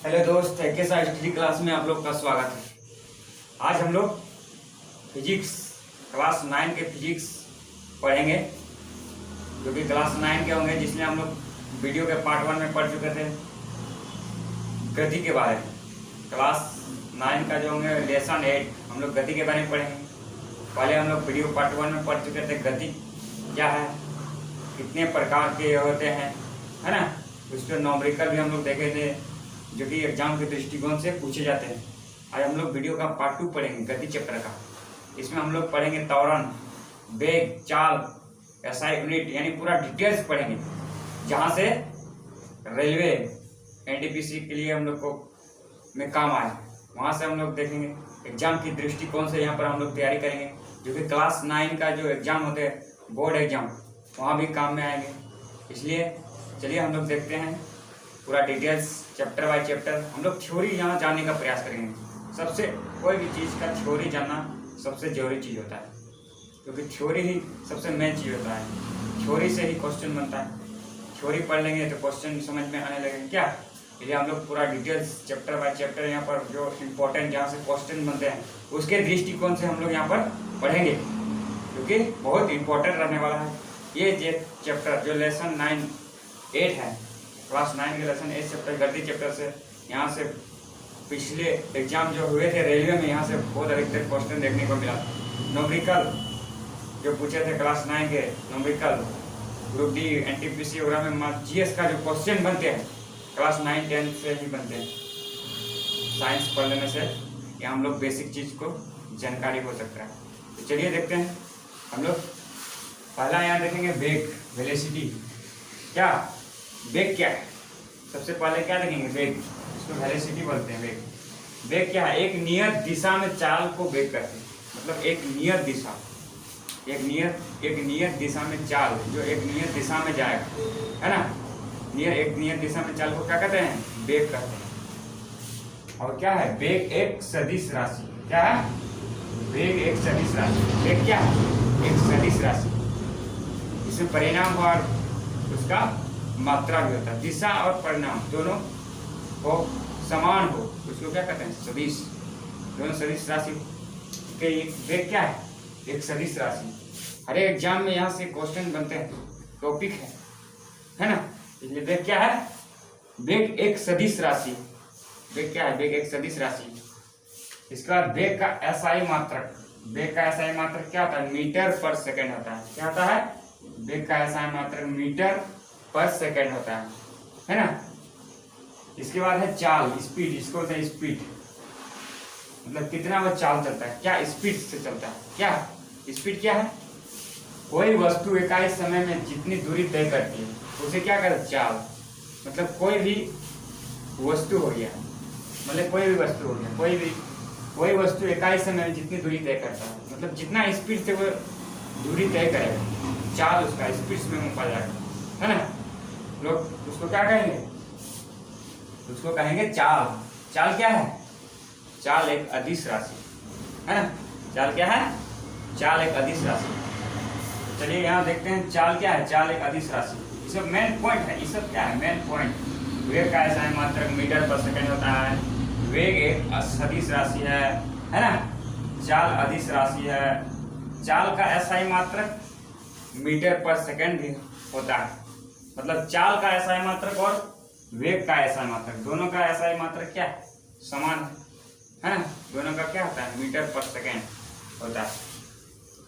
Hello दोस्त, कैसा history class में आप लोग का स्वागत है। आज हम लोग फिजिक्स क्लास 9 के फिजिक्स पढ़ेंगे, जो कि क्लास 9 के होंगे, जिसमें हम लोग वीडियो के पार्ट 1 में पढ़ चुके थे गति के बारे में। क्लास 9 का जो होंगे लेसन 8 हम लोग गति के बारे में पढ़ेंगे। पहले हम लोग वीडियो पार्ट 1 में पढ़ चुके थे गति क्या है, कितने प्रकार के होते हैं, है ना। उसके न्यूमेरिकल भी हम लोग देखे थे, जो कि एग्जाम के दृष्टिकोण से पूछे जाते हैं। आज हम लोग वीडियो का पार्ट 2 पढ़ेंगे गति चैप्टर का। इसमें हम लोग पढ़ेंगे त्वरण, वेग, चाल, एसआई यूनिट, यानी पूरा डिटेल्स पढ़ेंगे, जहाँ से रेलवे एनटीपीसी के लिए हम लोग को में काम आए, वहाँ से हम लोग देखेंगे। एग्जाम की दृष्टिकोण से यहाँ पर हम लोग तैयारी करेंगे, जो कि क्लास 9 का जो एग्जाम होते हैं बोर्ड एग्जाम, वहाँ भी काम में आएंगे। इसलिए चलिए हम लोग देखते हैं पूरा डिटेल्स चैप्टर बाय चैप्टर। हम लोग थ्योरी यहाँ जानने का प्रयास करेंगे। सबसे कोई भी चीज़ का थ्योरी जानना सबसे जरूरी चीज़ होता है, क्योंकि थ्योरी ही सबसे मेन चीज़ होता है। थ्योरी से ही क्वेश्चन बनता है। थ्योरी पढ़ लेंगे तो क्वेश्चन समझ में आने लगेंगे क्या। इसलिए हम लोग पूरा डिटेल्स चैप्टर बाय चैप्टर यहाँ पर जो इम्पोर्टेंट जहाँ से क्वेश्चन बनते हैं उसके दृष्टिकोण से हम लोग यहाँ पर पढ़ेंगे, क्योंकि बहुत इंपॉर्टेंट रहने वाला है ये चैप्टर। जो लेसन 8 है, क्लास 9 के लेसन 8 चैप्टर गति चैप्टर से, यहाँ से पिछले एग्जाम जो हुए थे रेलवे में, यहाँ से बहुत अधिकतर क्वेश्चन देखने को मिला। न्यूमेरिकल जो पूछे थे क्लास 9 के न्यूमेरिकल, ग्रुप डी, एनटीपीसी वगैरह में जीएस का जो क्वेश्चन बनते हैं क्लास 9, 10 से ही बनते हैं। साइंस पढ़ लेने से यहाँ हम लोग बेसिक चीज़ को जानकारी हो सकता है। तो चलिए देखते हैं हम लोग। पहला यहाँ देखेंगे वेग, वेलोसिटी। क्या वेग क्या है, सबसे पहले क्या देखेंगे वेग, इसको वेलोसिटी बोलते हैं। वेग क्या है, एक नियत दिशा में चाल को वेग कहते हैं। मतलब एक नियत दिशा, एक नियत दिशा में चाल, जो एक नियत दिशा में जाएगा, है ना। एक नियत दिशा में चाल को क्या कहते हैं, वेग कहते हैं। और क्या है, वेग एक सदिश राशि। क्या है, वेग एक सदिश राशि। वेग क्या है, एक सदिश राशि, इसमें परिणाम और उसका मात्रा भी होता है। दिशा और परिणाम दोनों हो समान हो, उसको क्या कहते हैं, सदिश। दोनों सदिश राशि के वेग क्या है, एक सदिश राशि। हर एक एग्जाम में यहाँ से क्वेश्चन बनते हैं, टॉपिक है ना। इसलिए वेग क्या है, वेग एक सदिश राशि। वेग क्या है, वेग एक सदिश राशि। इसके बाद वेग का एसआई मात्रक। वेग का एसआई मात्रक क्या होता है, मीटर पर सेकेंड होता है। क्या होता है, वेग का एसआई मात्रक मीटर पर सेकेंड होता है ना। इसके बाद है चाल, स्पीड। इसको बोलते हैं स्पीड, मतलब कितना वो चाल चलता है, क्या स्पीड से चलता है। क्या स्पीड क्या है, कोई वस्तु इकाई समय में जितनी दूरी तय करती है उसे क्या कहते हैं, चाल। मतलब कोई भी वस्तु हो गया, मतलब कोई भी वस्तु हो गया, कोई वस्तु इकाई समय में जितनी दूरी तय करता है, मतलब जितना स्पीड से वो दूरी तय करेगा, चाल उसका स्पीड में मापा जाएगा, है ना। लोग उसको क्या कहेंगे, उसको कहेंगे चाल। चाल क्या है, चाल एक अदिश राशि, है ना। चाल क्या है, चाल एक अदिश राशि। चलिए यहाँ देखते हैं चाल क्या है, चाल एक अदिश राशि। ये सब मेन पॉइंट है, ये सब क्या है, मेन पॉइंट। वेग का एसआई मात्रक मीटर पर सेकंड होता है। वेग एक सदिश राशि है ना। चाल अदिश राशि है। चाल का एसआई मात्रक मीटर पर सेकंड भी होता है। मतलब चाल का एसआई मात्रक और वेग का एसआई मात्रक, दोनों का एसआई मात्रक क्या है, समान है ना। दोनों का क्या होता है, मीटर पर सेकेंड होता है।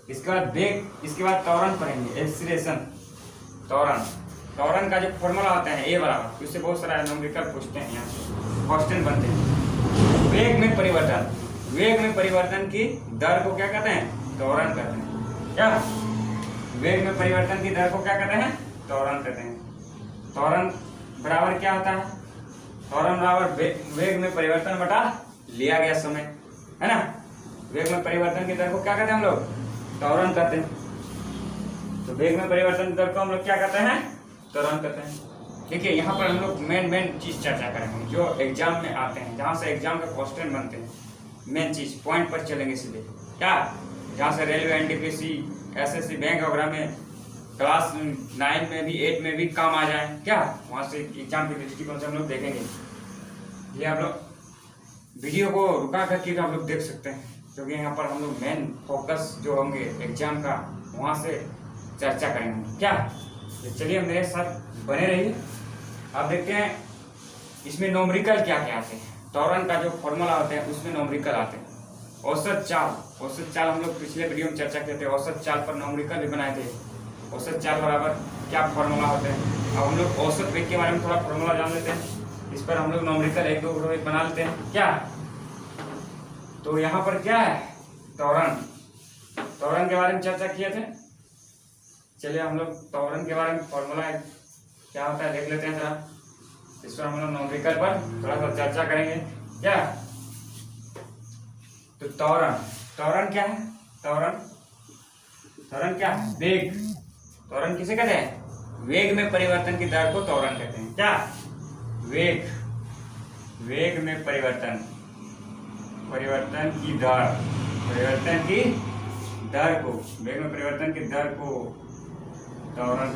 इसके बाद वेग, इसके बाद त्वरण पढ़ेंगे, एक्सीलरेशन। त्वरण का जो फॉर्मूला होता है ए बराबर, उससे बहुत सारा न्यूमेरिकल पूछते हैं, यहाँ से क्वेश्चन बनते हैं। वेग में परिवर्तन, वेग में परिवर्तन की दर को क्या कहते हैं, त्वरण कहते हैं। क्या, वेग में परिवर्तन की दर को क्या कहते हैं, त्वरण कहते हैं। त्वरण बराबर क्या होता है, त्वरण बराबर वेग में परिवर्तन बटा लिया गया समय, है ना। वेग में परिवर्तन की दर को क्या कहते हैं हम लोग, त्वरण कहते हैं। तो वेग में परिवर्तन की दर को हम लोग क्या कहते हैं, त्वरण कहते हैं। देखिए यहाँ पर हम लोग मेन चीज चर्चा करेंगे जो एग्जाम में आते हैं, जहाँ से एग्जाम का क्वेश्चन बनते हैं। मेन चीज पॉइंट पर चलेंगे सीधे, क्या, जहाँ से रेलवे, एनटीपीसी, एसएससी, बैंक वगैरह में क्लास 9 में भी 8 में भी काम आ जाए, क्या वहाँ से एग्जाम के दृष्टिकोण से हम लोग देखेंगे। ये आप लोग वीडियो को रुका करके आप लोग देख सकते हैं, क्योंकि यहाँ पर हम लोग मेन फोकस जो होंगे एग्जाम का वहाँ से चर्चा करेंगे। क्या तो चलिए मेरे साथ बने रहिए। आप देखते हैं इसमें नोमरिकल क्या क्या आते हैं। त्वरण का जो फॉर्मूला होते हैं उसमें नोमरिकल आते हैं। औसत चाल हम लोग पिछले वीडियो में चर्चा किए थे। औसत चाल पर नोमरिकल भी बनाए थे। औसत चाल बराबर क्या फॉर्मूला होते हैं। अब हम लोग औसत वेग के बारे में थोड़ा फॉर्मूला जान लेते हैं। इस पर हम लोग नोमरिकल एक दो बना लेते हैं। क्या तो यहाँ पर क्या है, त्वरण के बारे में चर्चा किए थे। चलिए हम लोग त्वरण के बारे में फॉर्मूला क्या होता है देख लेते हैं जरा। इस पर हम लोग नोमरिकल पर थोड़ा सा चर्चा करेंगे। क्या तो त्वरण क्या है। त्वरण क्या है, वेग। त्वरण किसे कहते हैं, वेग में परिवर्तन की दर को त्वरण कहते हैं। क्या वेग में परिवर्तन की दर को वेग में परिवर्तन की दर को त्वरण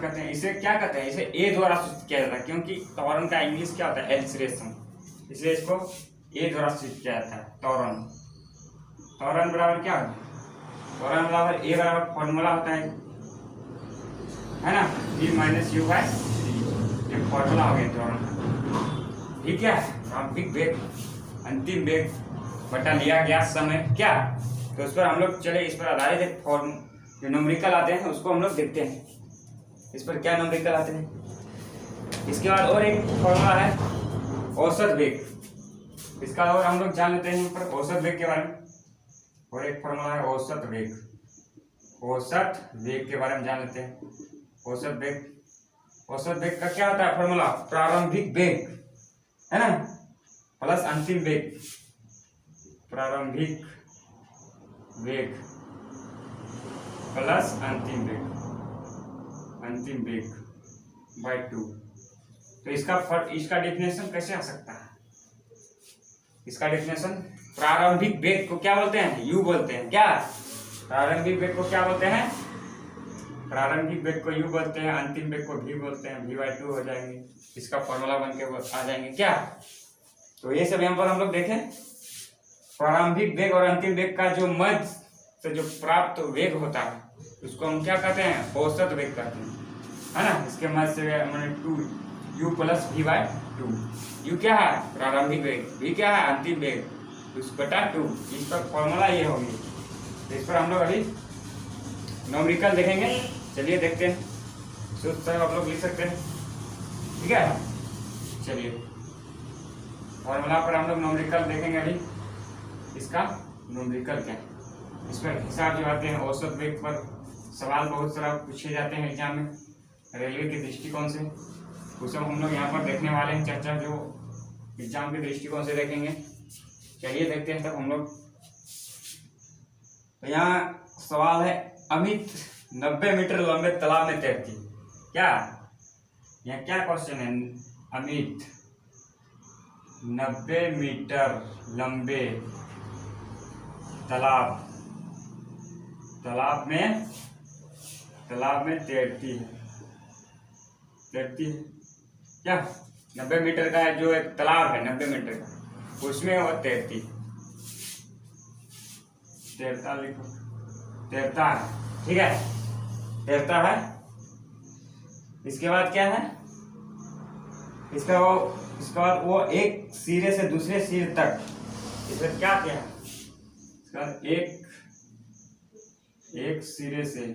कहते हैं। इसे क्या कहते हैं, इसे ए द्वारा सूचित किया जाता है, क्योंकि त्वरण का इंग्लिश क्या होता है, एक्सीलरेशन, इसलिए इसको ए द्वारा सूचित किया जाता है। त्वरण बराबर क्या होता है, त्वरण बराबर ए बराबर फॉर्मूला होता है ना, v माइनस यू बाय सी। ये फॉर्मूला हो गया त्वरण का। ठीक है, प्रारंभिक वेग अंतिम वेग बटा लिया गया समय। क्या तो उस पर हम लोग चले, इस पर आधारित एक फॉर्म जो न्यूमेरिकल आते हैं उसको हम लोग देखते हैं। इस पर क्या न्यूमेरिकल आते हैं। इसके बाद और एक फॉर्मूला है औसत वेग। इसका और हम लोग जान लेते हैं यहाँ पर औसत वेग के बारे में। और एक फॉर्मूला है औसत वेग के बारे में जान लेते हैं। औसत वेग का क्या होता है फॉर्मूला, प्रारंभिक वेग है ना प्लस अंतिम वेग। प्रारंभिक वेग प्लस अंतिम वेग बाय 2। तो इसका डेफिनेशन कैसे आ सकता है। इसका डेफिनेशन, प्रारंभिक वेग को क्या बोलते हैं, यू बोलते हैं। क्या प्रारंभिक वेग को क्या बोलते हैं, प्रारंभिक वेग को यू बोलते हैं, अंतिम वेग को भी बोलते हैं, v/2 हो जाएंगे। इसका फॉर्मूला बन के आ जाएंगे। क्या तो ये सब यहाँ पर हम लोग देखें, प्रारंभिक वेग और अंतिम वेग का जो मध्य से जो प्राप्त वेग होता है उसको हम क्या कहते हैं, औसत वेग कहते हैं, है ना। इसके मध्य से हमने 2u प्लस v/2। u क्या है, प्रारंभिक वेग, v क्या है, अंतिम वेग, उस बटा 2। इस पर फॉर्मूला ये होगी। तो इस पर हम लोग अभी न्यूमेरिकल देखेंगे। चलिए देखते हैं, सूत्र आप लोग लिख सकते हैं। ठीक है, चलिए फॉर्मूला पर हम लोग न्यूमेरिकल देखेंगे अभी। इसका न्यूमेरिकल क्या है, इस पर हिसाब जो आते हैं औसत वेग पर सवाल बहुत सारा पूछे जाते हैं एग्जाम में रेलवे के दृष्टिकोण से। वो सब हम लोग यहाँ पर देखने वाले हैं, चर्चा जो एग्जाम के दृष्टिकोण से देखेंगे। चलिए देखते हैं तब हम लोग। तो यहाँ सवाल है, अमित 90 मीटर लंबे तालाब में तैरती। क्या यहाँ क्या क्वेश्चन है, अमित 90 मीटर लंबे तालाब में तैरती है। क्या 90 मीटर का है जो एक तालाब है 90 मीटर का, उसमें वो तैरती है। तैरता है, ठीक है, तैरता है। इसके बाद क्या है, इसका बाद वो एक सिरे से दूसरे सिरे तक, इसमें क्या है, इसका एक सिरे से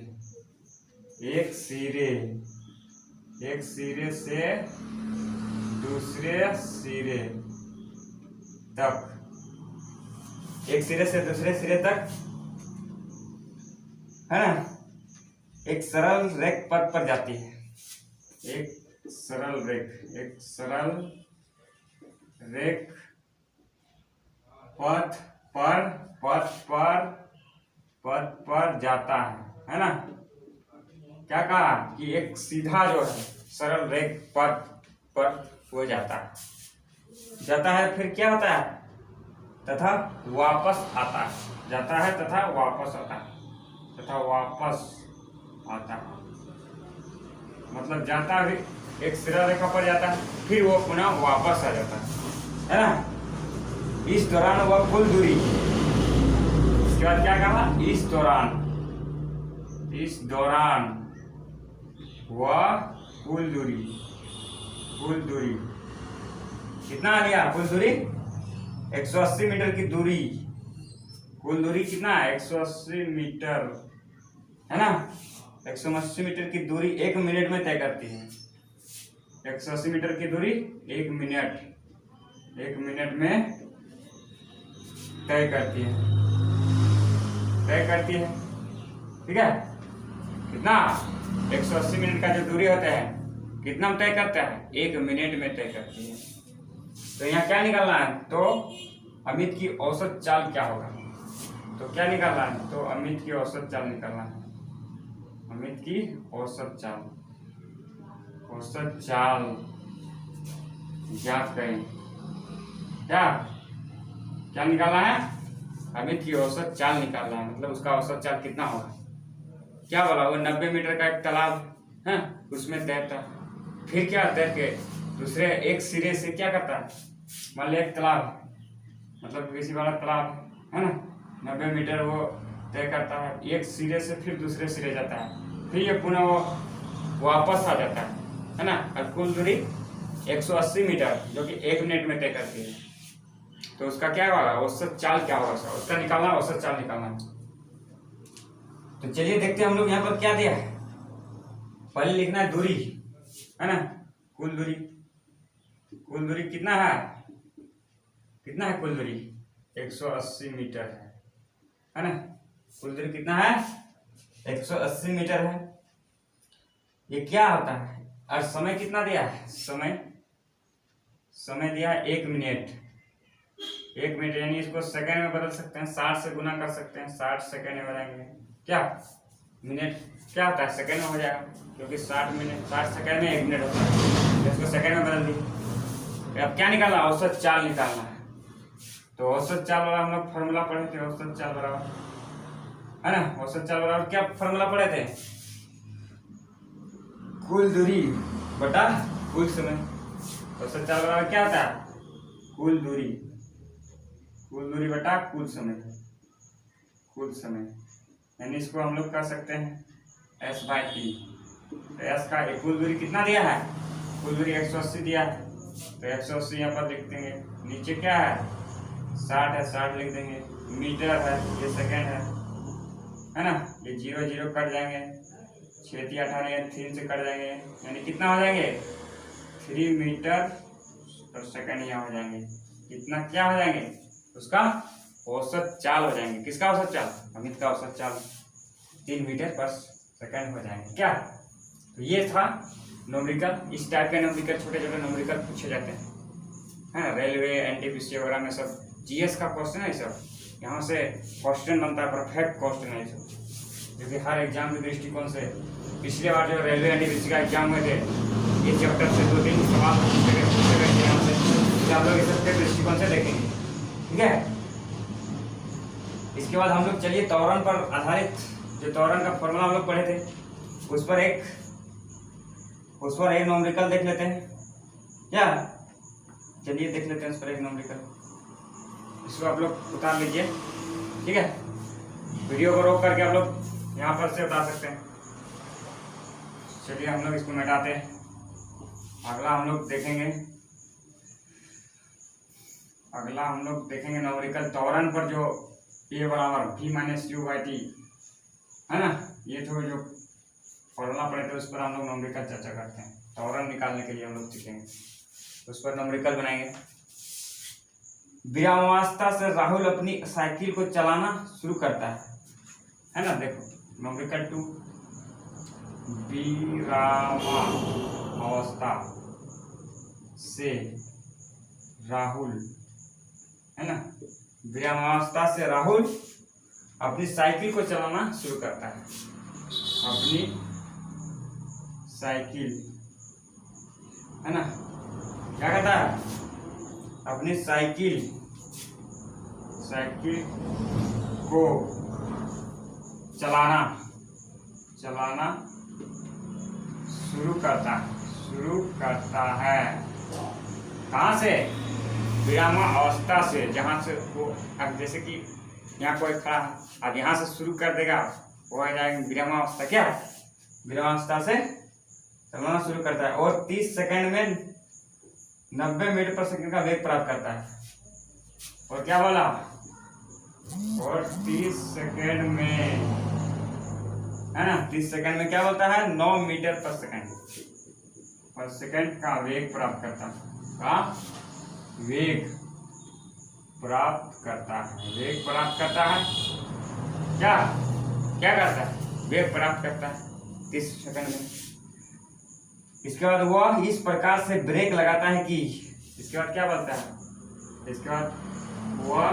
दूसरे सिरे तक, एक सिरे से दूसरे सिरे तक, है ना, एक सरल रेख पथ पर जाती है। एक सरल रेख पथ पर जाता है ना। क्या कहा कि एक सीधा जो है सरल रेख पथ पर हो जाता है, फिर क्या होता है, तथा वापस आता है, जाता है तथा वापस आता है, मतलब जाता है एक सीधा रेखा पर जाता है, फिर वो पुनः वापस आ जाता है ना। इस दौरान वह कुल दूरी, इसके बाद क्या कहा, इस दौरान वह कुल दूरी कितना आ गया, कुल दूरी 180 मीटर की दूरी, कुल दूरी कितना है 180 मीटर है ना। 180 मीटर की दूरी 1 मिनट में तय करती है। 180 मीटर की दूरी 1 मिनट में तय करती है, ठीक है। कितना 180 मिनट का जो दूरी होता है कितना तय करता है, 1 मिनट में तय करती है। तो यहाँ क्या निकालना है, तो अमित की औसत चाल क्या होगा, तो क्या निकालना है, तो अमित की औसत चाल निकालना है। अमित की औसत चाल ज्ञात करें। क्या निकालना है, अमित की औसत चाल निकालना है, मतलब उसका औसत चाल कितना होगा। क्या बोला, वो 90 मीटर का एक तालाब है, उसमें तैरता, फिर क्या तैर के दूसरे एक सिरे से क्या करता है, मान लिया एक तालाब मतलब किसी बड़ा तालाब है ना, 90 मीटर वो तय करता है, एक सिरे से फिर दूसरे सिरे जाता है, फिर ये पुनः वो वापस आ जाता है ना। और कुल दूरी 180 मीटर जो कि 1 मिनट में तय करती है। तो उसका क्या होगा, औसत चाल क्या होगा, उसका निकालना, औसत चाल निकालना। तो चलिए देखते हैं हम लोग यहाँ पर क्या दिया है। पहले लिखना है दूरी है ना, कुल दूरी कितना है कुल दूरी 180 मीटर है ना। कुल दूरी कितना है 180 मीटर है। ये क्या होता है, और समय कितना दिया है, समय दिया है 1 मिनट, यानी इसको सेकंड में बदल सकते हैं, 60 से गुना कर सकते हैं, 60 सेकंड में बदलेंगे, क्या मिनट क्या होता है सेकंड में हो जाएगा, क्योंकि 60 सेकंड में 1 मिनट होता है, इसको सेकंड में बदल दिए। अब क्या निकालना, औसत चाल निकालना है। तो औसत चाल वाला हम लोग फॉर्मूला पढ़े थे, औसत चाल बराबर है ना, औसत चाल बराबर क्या फॉर्मूला पढ़े थे, कुल दूरी बटा कुल समय। औसत चाल बराबर क्या होता है, कुल दूरी बटा कुल समय, यानी इसको हम लोग कर सकते हैं S/T। तो S का कुल दूरी कितना दिया है, कुल दूरी 180 दिया है, तो 180 यहाँ पर लिख देंगे, नीचे क्या है 60 है, 60 लिख देंगे, मीटर है, ये सेकंड है ना, ये 0 0 कट जाएंगे, 6 3 18 3 से कट जाएंगे, यानी कितना हो जाएंगे 3 मीटर पर सेकंड यहाँ हो जाएंगे। कितना क्या हो जाएंगे, उसका औसत चाल हो जाएंगे। किसका औसत चाल, अमित का औसत चाल 3 मीटर पर सेकंड हो जाएंगे। क्या, तो ये था न्यूमेरिकल। इस टाइप के न्यूमेरिकल छोटे छोटे न्यूमेरिकल पूछे जाते हैं है ना, रेलवे एनटीपीसी वगैरह में सब जीएस का क्वेश्चन है, ये सब यहाँ से क्वेश्चन बनता है, परफेक्ट क्वेश्चन है ये सब, क्योंकि हर एग्जाम के दृष्टिकोण से पिछले बार जो रेलवे एनटीपीसी का एग्जाम हुए थे, ये चैप्टर से 2-3 सवाल पूछे गए यहाँ से, आप लोग इस सबके दृष्टिकोण से देखेंगे, ठीक है। इसके बाद हम लोग चलिए त्वरण पर आधारित जो त्वरण का फॉर्मूला हम लोग पढ़े थे, उस पर एक न्यूमेरिकल देख लेते हैं। क्या, चलिए देख लेते हैं उस पर एक न्यूमेरिकल। इसको आप लोग उतार लीजिए, ठीक है। वीडियो को रोक करके आप लोग यहाँ पर से उतार सकते हैं। चलिए हम लोग इसको मिटाते हैं। अगला हम लोग देखेंगे न्यूमेरिकल त्वरण पर जो A बराबर V - U/T है ना, ये तो जो फॉर्मूला पढ़े थे उस पर हम लोग न्यूमेरिकल चर्चा करते हैं। त्वरण निकालने के लिए हम लोग सीखेंगे, उस पर न्यूमेरिकल बनाएंगे। विरामावस्था से राहुल अपनी साइकिल को चलाना शुरू करता है ना। देखो न्यूमेरिकल 2, विरामावस्था से राहुल है ना, विरामावस्था से राहुल अपनी साइकिल को चलाना शुरू करता है। अपनी साइकिल है ना, क्या कहता है, अपनी साइकिल को चलाना शुरू करता है कहाँ से? विरामावस्था से, जहाँ से वो, अब जैसे कि यहाँ कोई खड़ा है, अब यहाँ से शुरू कर देगा, वो आ जाएगा विरामावस्था। क्या है? विरामावस्था से चलना शुरू करता है और 30 सेकंड में 90 मीटर पर सेकंड का वेग प्राप्त करता है। और क्या बोला? और 30 सेकंड में, है ना, 30 सेकंड में क्या बोलता है? 9 मीटर पर सेकंड का वेग प्राप्त करता है। वेग प्राप्त करता है। क्या करता है? वेग प्राप्त करता है 30 सेकंड में। इसके बाद वह इस प्रकार से ब्रेक लगाता है कि, इसके बाद क्या बोलता है? इसके बाद वह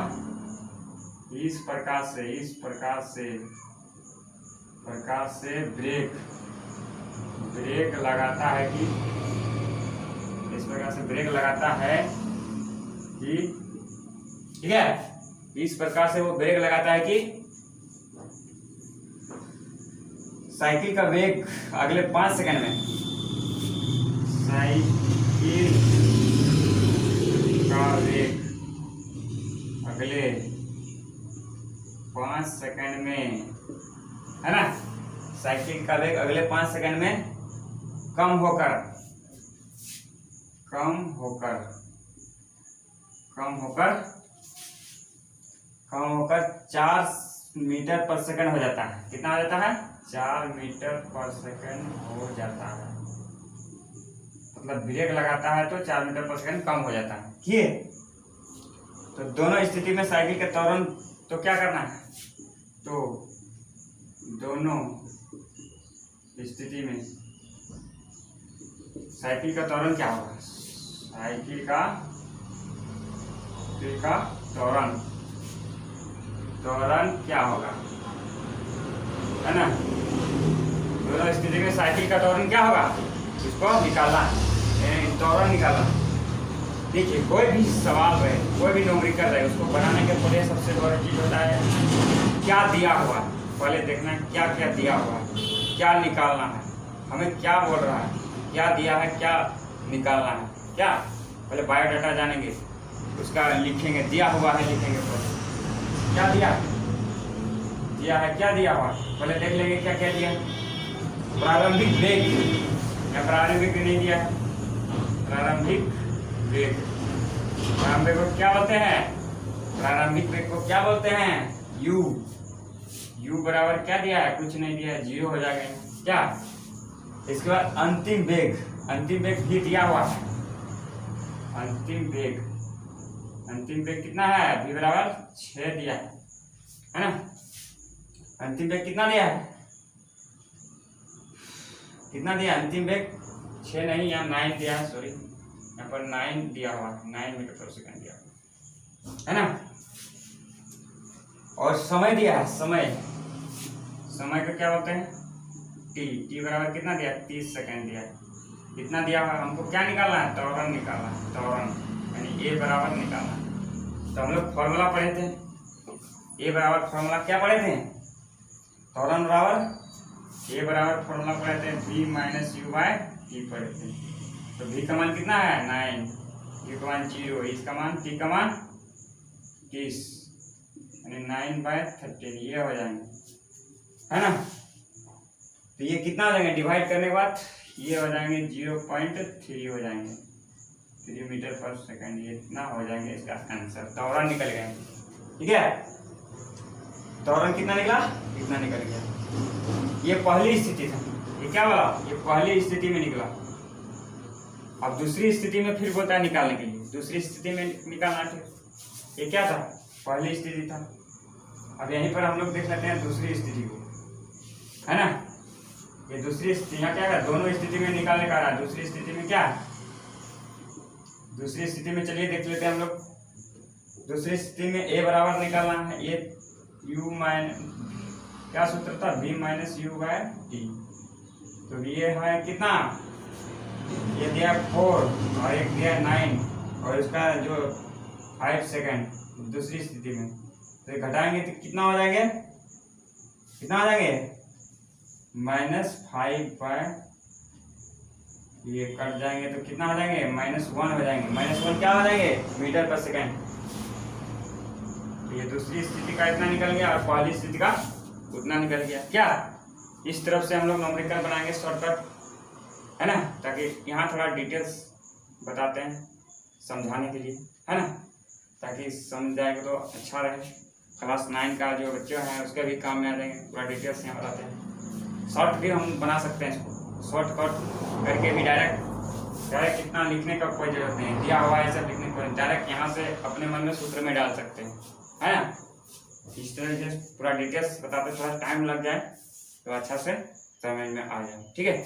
इस प्रकार से ब्रेक लगाता है कि, इस प्रकार से ब्रेक लगाता है कि, ठीक है, इस प्रकार से वो ब्रेक लगाता है कि साइकिल का वेग अगले 5 सेकंड में, साइकिल का वेग अगले 5 सेकंड में, है ना, साइकिल का वेग अगले 5 सेकंड में कम होकर 4 मीटर पर सेकंड हो जाता है। कितना हो जाता है? 4 मीटर पर सेकंड हो जाता है। मतलब ब्रेक लगाता है तो 4 मीटर पर सेकंड कम हो जाता है। ये तो दोनों स्थिति में साइकिल के त्वरण तो क्या करना है? तो दोनों स्थिति में साइकिल का त्वरण क्या होगा? साइकिल का त्वरण क्या होगा, है ना? दोनों स्थिति में साइकिल का त्वरण क्या होगा? इसको निकालना है, त्वरण निकालना। देखिए, कोई भी सवाल रहे, कोई भी न्यूमेरिकल रहे, उसको बनाने के पहले सबसे बड़ी चीज होता है क्या दिया हुआ। पहले देखना है क्या क्या दिया हुआ है, क्या निकालना है, हमें क्या बोल रहा है, क्या दिया है, क्या निकालना है। क्या पहले बायोडाटा जानेंगे, उसका लिखेंगे, दिया हुआ है लिखेंगे। पहले क्या दिया है, क्या दिया हुआ, पहले देख लेंगे क्या क्या दिया। प्रारंभिक वेग, या प्रारंभिक नहीं दिया है, प्रारंभिक वेग को क्या बोलते हैं? प्रारंभिक वेग को क्या बोलते हैं? u बराबर क्या दिया है? कुछ नहीं दिया है, 0 हो जाएगा क्या। इसके बाद अंतिम वेग भी दिया हुआ है। अंतिम वेग कितना है? v बराबर 6 दिया है ना। अंतिम वेग कितना दिया है? अंतिम वेग 6 नहीं, यहाँ 9 दिया है, सॉरी, यहाँ पर 9 दिया हुआ है, 9 मीटर पर सेकंड दिया है ना। और समय दिया है, समय को क्या बोलते हैं? t बराबर कितना दिया? 30 सेकंड दिया है। इतना दिया हुआ, हमको क्या निकालना है? त्वरण निकालना है, यानी a बराबर निकालना है। तो हम लोग फॉर्मूला पढ़े थे, a बराबर फॉर्मूला क्या पढ़े थे? त्वरण बराबर a बराबर फॉर्मूला पढ़े थे v minus u by t पढ़े थे। तो v का मान कितना है? 9, u का मान 0, इसका मान t का मान 30, यानी 9/13 ये हो जाएंगे, है ना। तो ये कितना हो जाएंगे? डिवाइड करने के बाद ये हो जाएंगे 0.3 हो जाएंगे, 3 मीटर पर सेकंड। ये इतना हो जाएंगे इसका आंसर। त्वरण निकल गए, ठीक है। त्वरण कितना निकला? इतना निकल गया। ये पहली स्थिति था, ये क्या बोला? ये पहली स्थिति में निकला। अब दूसरी स्थिति में फिर बोलता है निकालने के लिए, दूसरी स्थिति में निकालना है। ये क्या था? पहली स्थिति था। अब यहीं पर हम लोग देख लेते हैं दूसरी स्थिति को, है ना। ये दूसरी स्थिति, यहाँ क्या है? दोनों स्थिति में निकालने का रहा है। दूसरी स्थिति में क्या है? दूसरी स्थिति में चलिए देख लेते हैं हम लोग। दूसरी स्थिति में a बराबर निकालना है, ये u माइनस, क्या सूत्र था? v minus u by t। तो ये है कितना? ये दिया 4 और एक दिया 9 और इसका जो 5 सेकंड दूसरी स्थिति में। तो घटाएंगे तो कितना हो जाएंगे? -5/2 ये कट जाएंगे तो कितना हो जाएंगे, -1 हो जाएंगे। -1 क्या हो जाएंगे, मीटर पर सेकेंड। ये दूसरी स्थिति का इतना निकल गया और पहली स्थिति का उतना निकल गया। क्या इस तरफ से हम लोग न्यूमेरिकल बनाएंगे शॉर्टकट, है ना, ताकि यहाँ थोड़ा डिटेल्स बताते हैं समझाने के लिए, है ना, ताकि समझ जाएगा तो अच्छा रहे। क्लास 9 का जो बच्चे हैं उसके भी काम में आ जाएंगे, पूरा डिटेल्स यहाँ बताते हैं। शॉर्ट भी हम बना सकते हैं, इसको शॉर्टकट करके भी डायरेक्ट इतना लिखने का कोई जरूरत नहीं, दिया हुआ है सब लिखने को, डायरेक्ट यहाँ से अपने मन में सूत्र में डाल सकते हैं, है ना। इस तरह से पूरा डिटेल्स बताते, थोड़ा टाइम लग जाए तो अच्छा से समझ में आ जाए, ठीक है।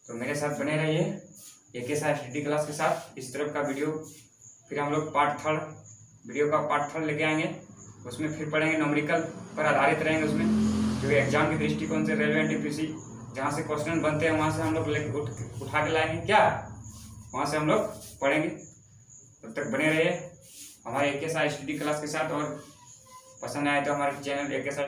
तो मेरे साथ बने रहिए AKSR क्लास के साथ। इस तरफ का वीडियो फिर हम लोग वीडियो का पार्ट 3 लेके आएंगे, उसमें फिर पढ़ेंगे न्यूमेरिकल पर आधारित रहेंगे, उसमें जो एग्जाम के दृष्टिकोण से रेलवे NTPC जहाँ से क्वेश्चन बनते हैं वहाँ से हम लोग उठा के लाएंगे, क्या वहाँ से हम लोग पढ़ेंगे। तब तक बने रहिए हमारे AKSR क्लास के साथ, और पसंद आए तो हमारे चैनल AKSR